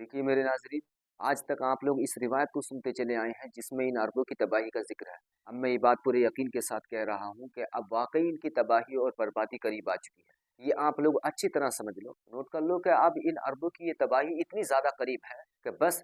देखिए मेरे नाज़रीन, आज तक आप लोग इस रिवायत को सुनते चले आए हैं जिसमें इन अरबों की तबाही का ज़िक्र है। अब मैं ये बात पूरे यकीन के साथ कह रहा हूँ कि अब वाक़ई इनकी तबाही और बर्बादी करीब आ चुकी है। ये आप लोग अच्छी तरह समझ लो, नोट कर लो कि अब इन अरबों की ये तबाही इतनी ज़्यादा करीब है कि बस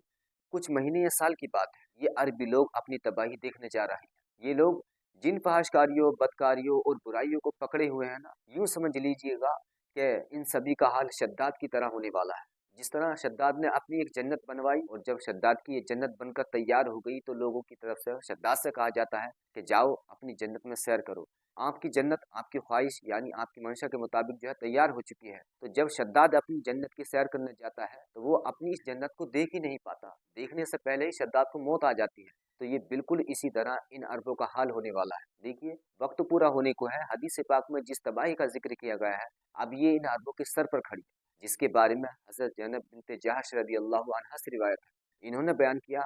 कुछ महीने या साल की बात है। ये अरबी लोग अपनी तबाही देखने जा रहे हैं। ये लोग जिन फहाशकारियों, बदकारियों और बुराइयों को पकड़े हुए हैं ना, यूँ समझ लीजिएगा कि इन सभी का हाल शद्दाद की तरह होने वाला है। जिस तरह शद्दाद ने अपनी एक जन्नत बनवाई और जब शद्दाद की ये जन्नत बनकर तैयार हो गई तो लोगों की तरफ से शद्दाद से कहा जाता है कि जाओ अपनी जन्नत में सैर करो। आपकी जन्नत आपकी ख्वाहिश यानी आपकी मंशा के मुताबिक जो है तैयार हो चुकी है। तो जब शद्दाद अपनी जन्नत की सैर करने जाता है तो वो अपनी इस जन्नत को देख ही नहीं पाता। देखने से पहले ही शद्दाद को मौत आ जाती है। तो ये बिल्कुल इसी तरह इन अरबों का हाल होने वाला है। देखिए वक्त पूरा होने को है। हदीस पाक में जिस तबाही का जिक्र किया गया है अब ये इन अरबों के सर पर खड़ी है, जिसके बारे में हज़रत ज़ैनब बिन्त जहश रज़ियल्लाहु अन्हा से रिवायत है। इन्होंने बयान किया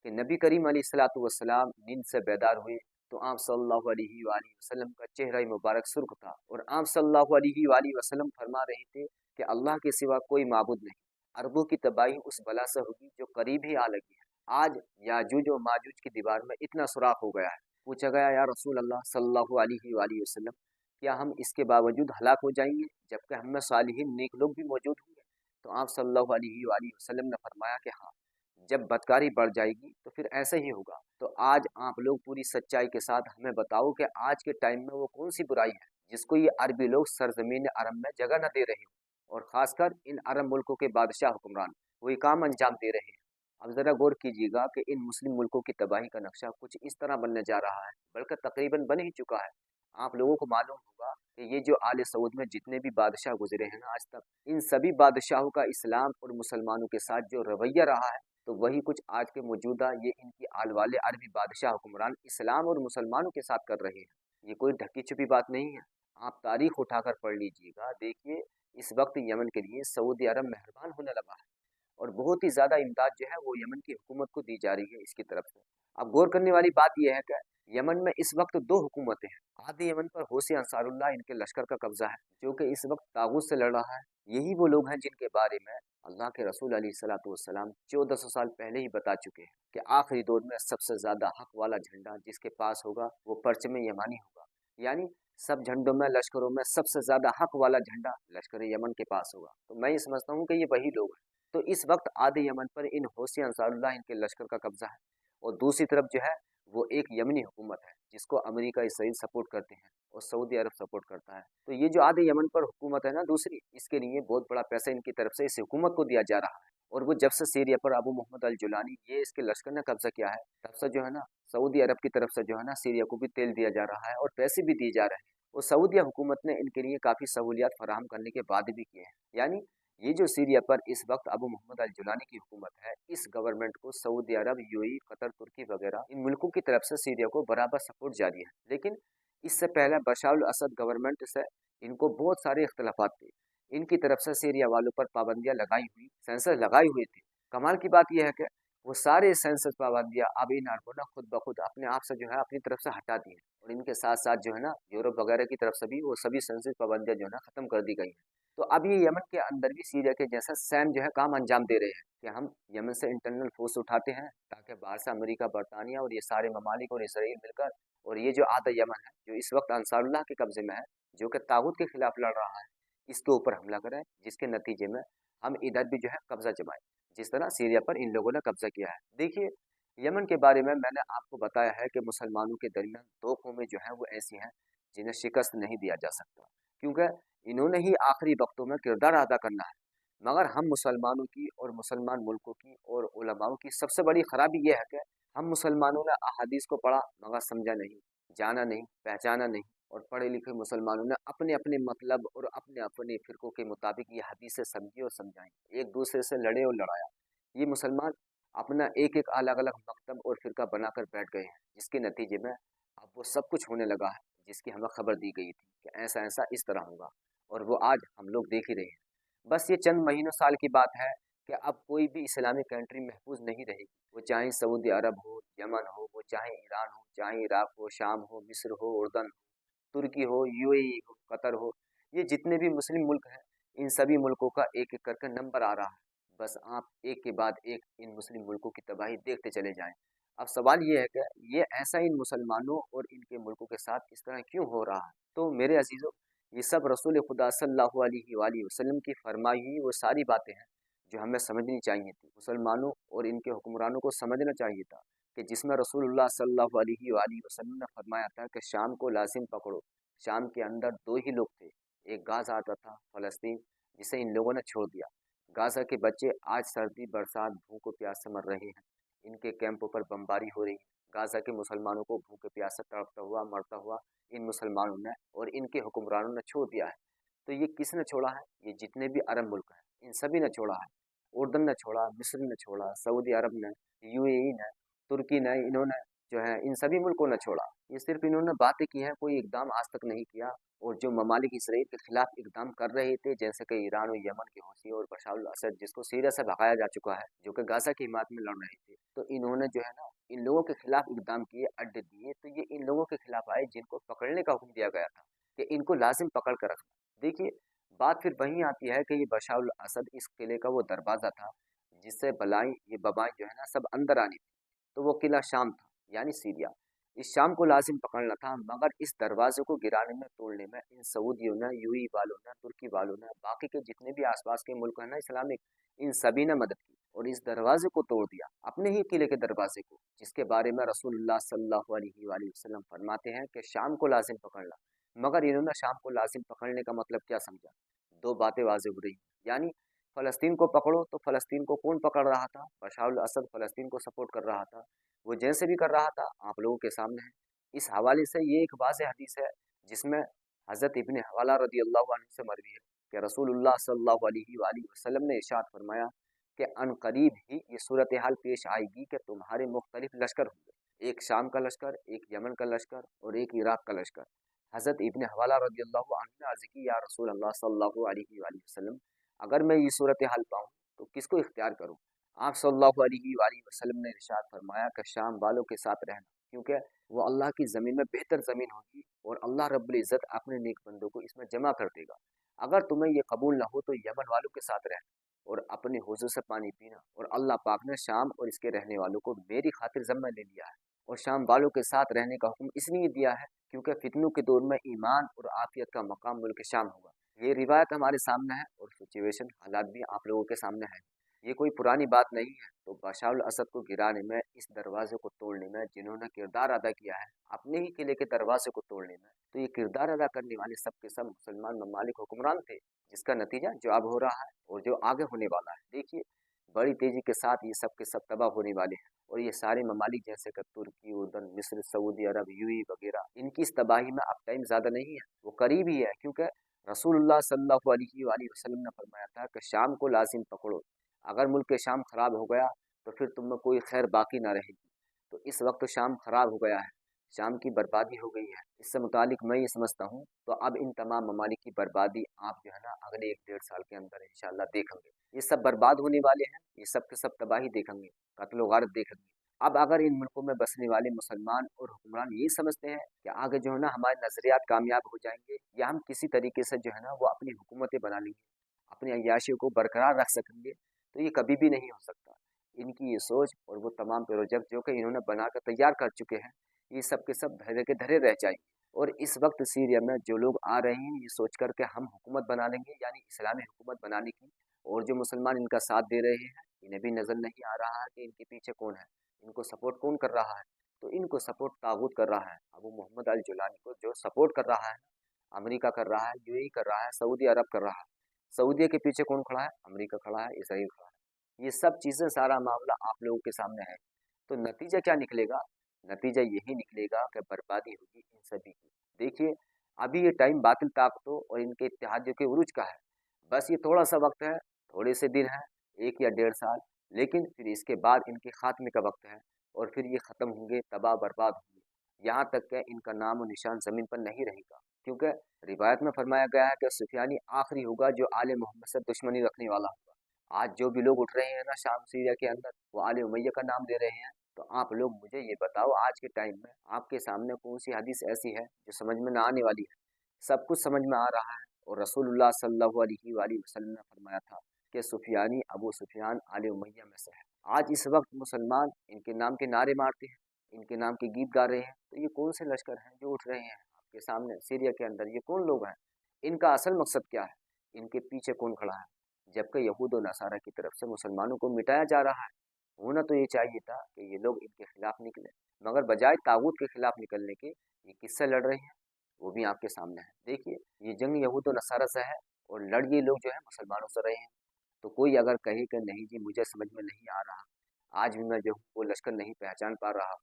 कि नबी करीम अलैहिस्सलातु वस्सलाम नींद से बेदार हुए तो आप सल्लल्लाहु अलैहि वसल्लम का चेहरा मुबारक सुर्ख था और आप सल्लल्लाहु अलैहि वसल्लम फरमा रहे थे कि अल्लाह के सिवा कोई माबूद नहीं। अरबों की तबाही उस बला से होगी जो करीब ही आ लगी है। आज याजूज और माजूज की दीवार में इतना सुराख हो गया है। पूछा गया या रसूल अल्लाह सल्लल्लाहु अलैहि वसल्लम, क्या हम इसके बावजूद हलाक हो जाएंगे जबकि हम में सालिहीन नेक लोग भी मौजूद होंगे? तो आप सल्लल्लाहु अलैहि वसल्लम ने फरमाया कि हाँ, जब बदकारी बढ़ जाएगी तो फिर ऐसा ही होगा। तो आज आप लोग पूरी सच्चाई के साथ हमें बताओ कि आज के टाइम में वो कौन सी बुराई है जिसको ये अरबी लोग सरजमीन अरब में जगह न दे रहे हो और खासकर इन अरब मुल्कों के बादशाह हुक्मरान वही काम अंजाम दे रहे हैं। अब ज़रा गौर कीजिएगा कि इन मुस्लिम मुल्कों की तबाही का नक्शा कुछ इस तरह बनने जा रहा है, बल्कि तकरीबन बन ही चुका है। आप लोगों को मालूम होगा कि ये जो आले सऊद में जितने भी बादशाह गुजरे हैं ना आज तक, इन सभी बादशाहों का इस्लाम और मुसलमानों के साथ जो रवैया रहा है तो वही कुछ आज के मौजूदा ये इनकी आल वाले अरबी बादशाह हुक्मरान इस्लाम और मुसलमानों के साथ कर रहे हैं। ये कोई ढकी छुपी बात नहीं है। आप तारीख उठाकर पढ़ लीजिएगा, देखिए इस वक्त यमन के लिए सऊदी अरब मेहरबान होने लगा है और बहुत ही ज़्यादा इमदाद जो है वो यमन की हुकूमत को दी जा रही है इसकी तरफ से। अब गौर करने वाली बात यह है कि यमन में इस वक्त दो हुकूमतें हैं। आधे यमन पर हौसी अंसारुल्लाह इनके लश्कर का कब्जा है जो कि इस वक्त तागूत से लड़ रहा है। यही वो लोग हैं जिनके बारे में अल्लाह के रसूल अलैहिस्सलातु वस्सलाम 1400 साल पहले ही बता चुके हैं कि आखिरी दौर में सबसे ज्यादा हक वाला झंडा जिसके पास होगा वो परचम यमानी होगा। यानी सब झंडों में लश्करों में सबसे ज्यादा हक वाला झंडा लश्कर यमन के पास होगा। तो मैं ये समझता हूँ कि ये वही लोग हैं। तो इस वक्त आधे यमन पर इन हौसी अंसारुल्लाह इनके लश्कर का कब्जा है और दूसरी तरफ जो है वो एक यमनी हुकूमत है जिसको अमेरिका इसराइल सपोर्ट करते हैं और सऊदी अरब सपोर्ट करता है। तो ये जो आधे यमन पर हुकूमत है ना दूसरी, इसके लिए बहुत बड़ा पैसा इनकी तरफ से इस हुकूमत को दिया जा रहा है। और वो जब से सीरिया पर अबू मोहम्मद अल जुलानी ये इसके लश्कर ने कब्जा किया है तब से जो है ना सऊदी अरब की तरफ से जो है ना सीरिया को भी तेल दिया जा रहा है और पैसे भी दिए जा रहे हैं। और सऊदिया हुकूमत ने इनके लिए काफ़ी सहूलियात फराहम करने के वादे भी किए हैं। यानी ये जो सीरिया पर इस वक्त अबू मोहम्मद अल जुलानी की हुकूमत है, इस गवर्नमेंट को सऊदी अरब, यूएई, कतर, तुर्की वगैरह इन मुल्कों की तरफ से सीरिया को बराबर सपोर्ट जारी है। लेकिन इससे पहले बशार अल असद गवर्नमेंट से इनको बहुत सारे इख्तलाफात थे। इनकी तरफ से सीरिया वालों पर पाबंदियां लगाई हुई, सेंसर लगाई हुई थी। कमाल की बात यह है कि वो सारे सेंसर पाबंदियां अब इन अरबों ने खुद ब खुद अपने आप से जो है अपनी तरफ से हटा दी है और इनके साथ साथ जो है ना यूरोप वगैरह की तरफ से भी वो सभी सेंसर पाबंदियां जो है ना खत्म कर दी गई हैं। तो अब ये यमन के अंदर भी सीरिया के जैसा सेम जो है काम अंजाम दे रहे हैं कि हम यमन से इंटरनल फोर्स उठाते हैं ताकि बाहर से अमेरिका, बरतानिया और ये सारे ममालिक और इसराइल मिलकर और ये जो आधा यमन है जो इस वक्त अंसारुल्लाह के कब्जे में है, जो कि तागुत के खिलाफ लड़ रहा है, इसके ऊपर हमला करें जिसके नतीजे में हम इधर भी जो है कब्जा जमाएं जिस तरह सीरिया पर इन लोगों ने कब्जा किया है। देखिए यमन के बारे में मैंने आपको बताया है कि मुसलमानों के दरमियान दो कौमें जो हैं वो ऐसी हैं जिन्हें शिकस्त नहीं दिया जा सकता, क्योंकि इन्होंने ही आखिरी वक्तों में किरदार अदा करना है। मगर हम मुसलमानों की और मुसलमान मुल्कों की और उलमाओं की सबसे बड़ी खराबी यह है कि हम मुसलमानों ने अहादीस को पढ़ा मगर समझा नहीं, जाना नहीं, पहचाना नहीं और पढ़े लिखे मुसलमानों ने अपने अपने मतलब और अपने अपने फिरकों के मुताबिक ये हदीसें समझी और समझाई, एक दूसरे से लड़े और लड़ाया। ये मुसलमान अपना एक एक अलग अलग मकतब और फिरका बनाकर बैठ गए हैं जिसके नतीजे में अब वो सब कुछ होने लगा है जिसकी हमें खबर दी गई थी कि ऐसा ऐसा इस तरह होगा और वो आज हम लोग देख ही रहे हैं। बस ये चंद महीनों साल की बात है कि अब कोई भी इस्लामिक कंट्री महफूज नहीं रहेगी, वो चाहे सऊदी अरब हो, यमन हो, वो चाहे ईरान हो, चाहे इराक हो, शाम हो, मिस्र हो, उर्दन हो, तुर्की हो, यूएई हो, कतर हो, ये जितने भी मुस्लिम मुल्क हैं इन सभी मुल्कों का एक एक करके नंबर आ रहा है। बस आप एक के बाद एक इन मुस्लिम मुल्कों की तबाही देखते चले जाएं। अब सवाल ये है कि ये ऐसा इन मुसलमानों और इनके मुल्कों के साथ इस तरह क्यों हो रहा है? तो मेरे अजीज़ों, ये सब रसूल खुदा सल्लल्लाहु अलैहि वसल्लम की फरमाई हुई वो सारी बातें हैं जो हमें समझनी चाहिए थी। मुसलमानों और इनके हुक्मरानों को समझना चाहिए था कि जिसमें रसूलुल्लाह सल्लल्लाहु अलैहि वसल्लम ने फरमाया था कि शाम को लाजिम पकड़ो। शाम के अंदर दो ही लोग थे, एक गाज़ा आता था फ़लस्तीन, जिसे इन लोगों ने छोड़ दिया। गाज़ा के बच्चे आज सर्दी बरसात भूख और प्यास से मर रहे हैं, इनके कैंपों पर बमबारी हो रही है। गाज़ा के मुसलमानों को भूखे प्यास से तड़पता हुआ मरता हुआ इन मुसलमानों ने और इनके हुक्मरानों ने छोड़ दिया है। तो ये किसने छोड़ा है? ये जितने भी अरब मुल्क हैं, इन सभी ने छोड़ा है। उर्दन ने छोड़ा, मिस्र ने छोड़ा, सऊदी अरब ने, यूएई ने, तुर्की ने, इन्होंने जो है इन सभी मुल्कों ने छोड़ा। ये सिर्फ इन्होंने बातें की हैं, कोई इकदाम आज तक नहीं किया। और जो ममालिक इसराइल के खिलाफ इकदाम कर रहे थे, जैसे कि ईरान और यमन के हौसी और बशार अल असद, जिसको सीरिया से भगाया जा चुका है, जो कि गाजा की हिमायत में लड़ रहे थे, तो इन्होंने जो है ना इन लोगों के खिलाफ इकदाम किए, अड्डे दिए। तो ये इन लोगों के खिलाफ आए जिनको पकड़ने का हुक्म दिया गया था कि इनको लाजिम पकड़ कर रखना। देखिए, बात फिर वहीं आती है कि ये बशार अल असद इस किले का वो दरवाज़ा था जिससे बलाएं ये बबाएं जो है ना सब अंदर आनी थी। तो वो किला शाम था, यानी सीरिया। इस शाम को लाजिम पकड़ना था, मगर इस दरवाजे को गिराने में, तोड़ने में इन सऊदियों ने, यूएई वालों ने, तुर्की वालों ने, बाकी के जितने भी आसपास के मुल्क हैं ना इस्लामिक, इन सभी ने मदद की और इस दरवाजे को तोड़ दिया, अपने ही किले के दरवाजे को, जिसके बारे में रसूलुल्लाह सल्लल्लाहु अलैहि वसल्लम फरमाते हैं कि शाम को लाजिम पकड़ना। मगर इन्होंने शाम को लाजिम पकड़ने का मतलब क्या समझा? दो बातें वाज़ेह हो रही, यानी फ़लस्तीन को पकड़ो, तो फ़लस्तीन को कौन पकड़ रहा था? बशार अल असद फ़लस्तीन को सपोर्ट कर रहा था। वो जैसे भी कर रहा था, आप लोगों के सामने है। इस हवाले से ये एक वाज़ेह हदीस है जिसमें हज़रत इब्न हवाला रज़ियल्लाहु अन्हु से मरवी है कि रसूलुल्लाह सल्लल्लाहु अलैहि वसल्लम ने इरशाद फरमाया कि अनकरीब ही ये सूरत हाल पेश आएगी कि तुम्हारे मुख्तलिफ लश्कर होंगे, एक शाम का लश्कर, एक यमन का लश्कर और एक इराक का लश्कर। हज़रत इब्न हवाला रज़ियल्लाहु अन्हु ने अर्ज़ की, या रसूल अल्लाह सल्लल्लाहु अलैहि वसल्लम, अगर मैं ये सूरत हाल पाऊँ तो किसको इख्तियार करूँ? आप सल्लल्लाहु अलैहि वसल्लम ने इरशाद फरमाया कि शाम वालों के साथ रहना, क्योंकि वो अल्लाह की ज़मीन में बेहतर ज़मीन होगी और अल्लाह रब्बुल इज़्ज़त अपने नेक बंदों को इसमें जमा कर देगा। अगर तुम्हें ये कबूल ना हो तो यमन वालों के साथ रहना और अपने हुज़ूर से पानी पीना। और अल्लाह पाक ने शाम और इसके रहने वालों को मेरी खातिर ज़िम्मा ले लिया है और शाम वालों के साथ रहने का हुक्म इसलिए दिया है क्योंकि फितनों के दौर में ईमान और आफियत का मकाम मुल्क शाम होगा। ये रिवायत हमारे सामने है और सिचुएशन हालात भी आप लोगों के सामने है। ये कोई पुरानी बात नहीं है। तो बशार अल असद को गिराने में, इस दरवाजे को तोड़ने में जिन्होंने किरदार अदा किया है, अपने ही किले के दरवाजे को तोड़ने में, तो ये किरदार अदा करने वाले सब के सब मुसलमान ममालिक हुक्मरान थे, जिसका नतीजा जो अब हो रहा है और जो आगे होने वाला है। देखिए, बड़ी तेजी के साथ ये सब के सब तबाह होने वाले हैं और ये सारे ममालिक जैसे कि तुर्की, उर्दन, मिस्र, सऊदी अरब, यूएई वगैरह, इनकी इस तबाही में अब टाइम ज़्यादा नहीं है, वो करीब ही है। क्योंकि रसूलुल्लाह सल्लल्लाहु अलैहि वसल्लम ने फरमाया था कि शाम को लाजिम पकड़ो, अगर मुल्क शाम खराब हो गया तो फिर तुम में कोई खैर बाकी ना रहेगी। तो इस वक्त शाम खराब हो गया है, शाम की बर्बादी हो गई है। इससे मुतालिक मैं ये समझता हूँ, तो अब इन तमाम ममालिक की बर्बादी आप जो है ना अगले 1 डेढ़ साल के अंदर इंशाल्लाह देखेंगे। ये सब बर्बाद होने वाले हैं, ये सब के सब तबाही देखेंगे, कत्ल गारत देखेंगे। अब अगर इन मुल्कों में बसने वाले मुसलमान और हुक्मरान यही समझते हैं कि आगे जो है ना हमारे नजरियात कामयाब हो जाएंगे या हम किसी तरीके से जो है ना वो अपनी हुकूमतें बना लेंगे, अपनी अय्याशियों को बरकरार रख सकेंगे, तो ये कभी भी नहीं हो सकता। इनकी ये सोच और वो तमाम प्रोजेक्ट जो कि इन्होंने बनाकर तैयार कर चुके हैं, ये सब के सब धरे के धरे रह जाएंगे। और इस वक्त सीरिया में जो लोग आ रहे हैं ये सोच कर के हम हुकूमत बना लेंगे, यानी इस्लामी हुकूमत बनाने की, और जो मुसलमान इनका साथ दे रहे हैं इन्हें भी नज़र नहीं आ रहा है कि इनके पीछे कौन है, इनको सपोर्ट कौन कर रहा है। तो इनको सपोर्ट तागूत कर रहा है, अबू मोहम्मद अल जुलानी को जो सपोर्ट कर रहा है, अमेरिका कर रहा है, यूएई कर रहा है, सऊदी अरब कर रहा है। सऊदी के पीछे कौन खड़ा है? अमेरिका खड़ा है, इसराइल खड़ा है। ये सब चीज़ें, सारा मामला आप लोगों के सामने है। तो नतीजा क्या निकलेगा? नतीजा यही निकलेगा कि बर्बादी होगी इन सभी की। देखिए, अभी ये टाइम बातिल ताकतों और इनके इत्तेहादियों के उरूज का है। बस ये थोड़ा सा वक्त है, थोड़े से दिन है, 1 या 1.5 साल, लेकिन फिर इसके बाद इनके खात्मे का वक्त है और फिर ये ख़त्म होंगे, तबाह बर्बाद होंगे। यहाँ तक कि इनका नाम और निशान ज़मीन पर नहीं रहेगा, क्योंकि रिवायत में फरमाया गया है कि सुफियानी आखिरी होगा जो आले मोहम्मद से दुश्मनी रखने वाला होगा। आज जो भी लोग उठ रहे हैं ना शाम सीरिया के अंदर, वो आले उमैया का नाम ले रहे हैं। तो आप लोग मुझे ये बताओ, आज के टाइम में आपके सामने कौन सी हदीस ऐसी है जो समझ में ना आने वाली है? सब कुछ समझ में आ रहा है। और रसूलुल्लाह सल्लल्लाहु अलैहि वसल्लम ने फरमाया था कि सुफियानी अबू सुफियान आले उमैया में से है। आज इस वक्त मुसलमान इनके नाम के नारे मारते हैं, इनके नाम के गीत गा रहे हैं। तो ये कौन से लश्कर हैं जो उठ रहे हैं आपके सामने सीरिया के अंदर? ये कौन लोग हैं? इनका असल मकसद क्या है? इनके पीछे कौन खड़ा है? जबकि यहूद और नसारा की तरफ से मुसलमानों को मिटाया जा रहा है। होना तो ये चाहिए था कि ये लोग इनके खिलाफ निकले, मगर बजाय तागूत के खिलाफ निकलने के ये किससे लड़ रहे हैं? वो भी आपके सामने है। देखिए, ये जंग यहूद और नसारा से है और लड़ ये लोग जो है मुसलमानों से रहे हैं। तो कोई अगर कहे कि नहीं जी मुझे समझ में नहीं आ रहा, आज भी मैं जो हूँ वो लश्कर नहीं पहचान पा रहा हूँ,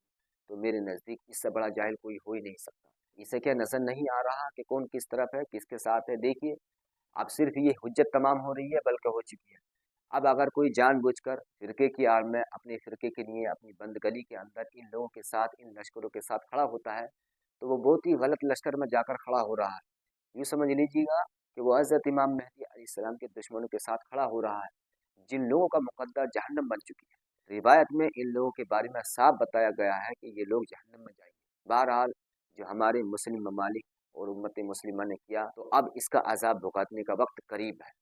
तो मेरे नज़दीक इससे बड़ा जाहिल कोई हो ही नहीं सकता। इसे क्या नज़र नहीं आ रहा कि कौन किस तरफ है, किसके साथ है? देखिए, अब सिर्फ ये हुज्जत तमाम हो रही है बल्कि हो चुकी है। अब अगर कोई जानबूझकर फिरके की आड़ में अपने फिरके के लिए अपनी बंद गली के अंदर इन लोगों के साथ, इन लश्करों के साथ खड़ा होता है, तो वो बहुत ही गलत लश्कर में जाकर खड़ा हो रहा है। यूँ समझ लीजिएगा कि वो हज़रत इमाम मेहदी अलैहिस्सलाम के दुश्मनों के साथ खड़ा हो रहा है, जिन लोगों का मुकद्दर जहन्नम बन चुकी है। रिवायत में इन लोगों के बारे में साफ बताया गया है कि ये लोग जहन्नम में जाएंगे। बहरहाल, जो हमारे मुस्लिम ममालिक और उम्मत मुस्लिमा ने किया, तो अब इसका अजाब भुगतने का वक्त करीब है।